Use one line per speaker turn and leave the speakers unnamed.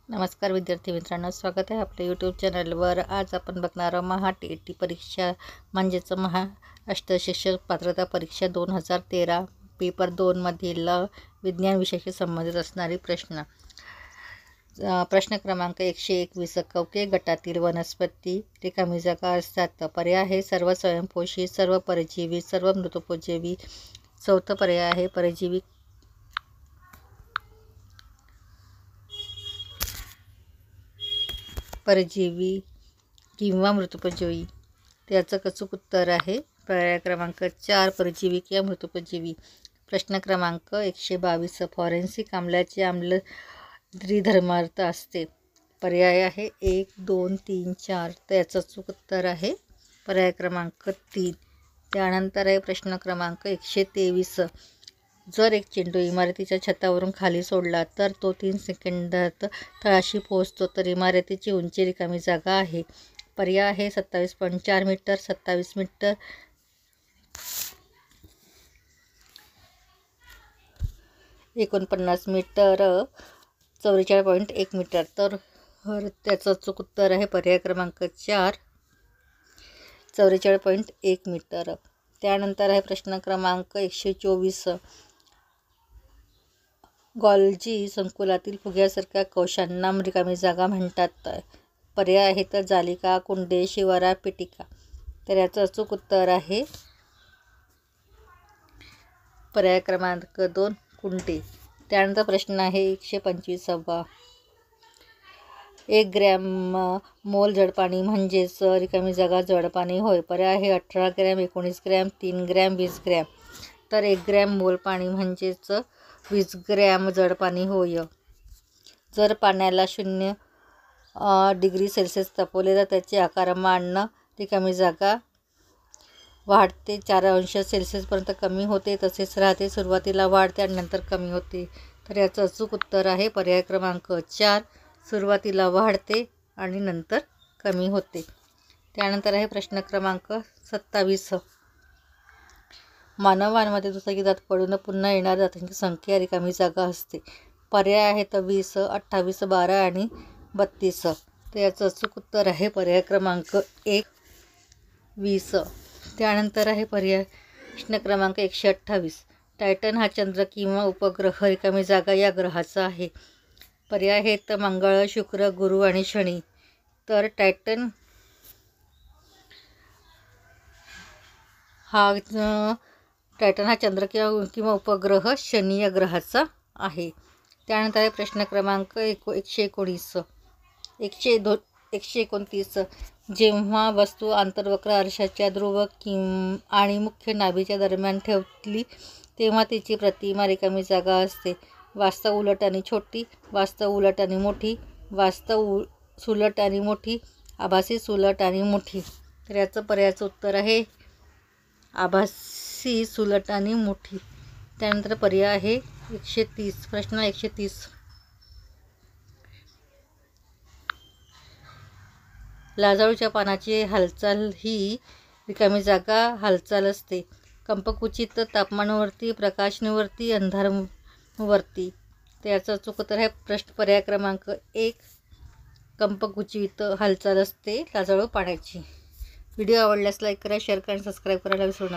नमस्कार विद्यार्थी मित्रांनो, स्वागत आहे आपल्या यूट्यूब चॅनलवर। आज आपण बघणार आहोत महा-टी परीक्षा म्हणजेच महाराष्ट्र शिक्षक पात्रता परीक्षा 2013 पेपर 2 मधील विज्ञान विषयाशी संबंधित असणारे प्रश्न। प्रश्न क्रमांक 121, कवके गटातील वनस्पती रिकामी जागा असतात। पर्याय आहे सर्व स्वयंपोषी, सर्व परजीवी, सर्व मृतोपजीवी। चौथा पर्याय आहे परजीवी किंवा मृतोपजीवी। त्याचं अचूक उत्तर आहे पर्याय क्रमांक 4, परजीवी किंवा मृतोपजीवी। प्रश्न क्रमांक 122, फॉरेन्सिक आम्लाचे आम्ल त्रिधर्मार्थ असते। पर्याय आहे 1, 2, 3, 4। त्याचं अचूक उत्तर आहे पर्याय क्रमांक 3। त्यानंतर आहे प्रश्न क्रमांक 123, जर एक चेंडू इमारतीच्या छतावरून खाली सोडला तर तो 3 सेकंदात तळाशी पोहोचतो, तर इमारतीची उंची रिकामी जागा आहे। पर्याय आहे 27.4 मीटर, 27 मीटर, 49 मीटर, 44.1 मीटर। तर त्याचं अचूक उत्तर आहे पर्याय क्रमांक 4, 44.1 मीटर। त्यानंतर आहे प्रश्न क्रमांक 124, गॉल्जी संकुलातील फुग्यासारख्या कोशांना रिकामी जागा म्हणतात। पर्याय आहे तर जालिका, कुंडे, शिवारा, पेटिका। तर याचं अचूक उत्तर आहे पर्याय क्रमांक 2, कुंडे। त्यानंतर प्रश्न आहे 125, 1 ग्रॅम मोल जडपाणी म्हणजेच रिकामी जागा जडपाणी होय। पर्याय आहे 18 ग्रॅम, 19 ग्रॅम, 3 ग्रॅम, 20 ग्रॅम। तर 1 ग्रॅम मोल पाणी म्हणजेच 20 ग्रॅम जडपाणी होय। जर पाण्याला 0 डिग्री सेल्सिअस तापवले तर त्याचे आकारमान रिकामी जागा वाढते, 4 अंश सेल्सिअसपर्यंत कमी होते, तसेच राहते। सुरुवातीला वाढते आणि नंतर कमी होते। तर याचं अचूक उत्तर आहे पर्याय क्रमांक 4, सुरुवातीला वाढते आणि नंतर कमी होते। त्यानंतर आहे प्रश्न क्रमांक 27, मानवांमध्ये दुचाकी दात पडून पुन्हा येणाऱ्या दातांची संख्या रिकामी जागा असते। पर्याय आहेत 20, 28, 12 आणि 32। तर याचं अचूक उत्तर आहे पर्याय क्रमांक 1, 20। त्यानंतर आहे प्रश्न क्रमांक 128, टायटन हा चंद्र किंवा उपग्रह रिकामी जागा या ग्रहाचा आहे। पर्याय आहेत मंगळ, शुक्र, गुरु आणि शनी। तर टायटन हा चंद्र किंवा उपग्रह शनी या ग्रहाचा आहे। त्यानंतर आहे प्रश्न क्रमांक 129, जेव्हा वस्तू आंतरवक्र आरशाच्या ध्रुव आणि मुख्य नाभीच्या दरम्यान ठेवली तेव्हा तिची प्रतिमा रिकामी जागा असते। वास्तव उलट आणि छोटी, वास्तव उलट आणि मोठी, वास्तव सुलट आणि मोठी, आभासी सुलट आणि मोठी। तर याचं पर्यायाचं उत्तर आहे आभासी सुलट आणि मोठी। त्यानंतर पर्याय आहे 130। प्रश्न 130, लाजाळूच्या पानाची हालचाल ही रिकामी जागा हालचाल असते। कंपकुचित तापमानावरती, प्रकाशनिवर्ती, अंधारवरती। तर याचं अचूक उत्तर आहे पर्याय क्रमांक 1, कंपकुचित हालचाल असते लाजाळू पाण्याची। व्हिडिओ आवडल्यास लाईक करा, शेअर करा आणि सबस्क्राईब करायला विसरू नका।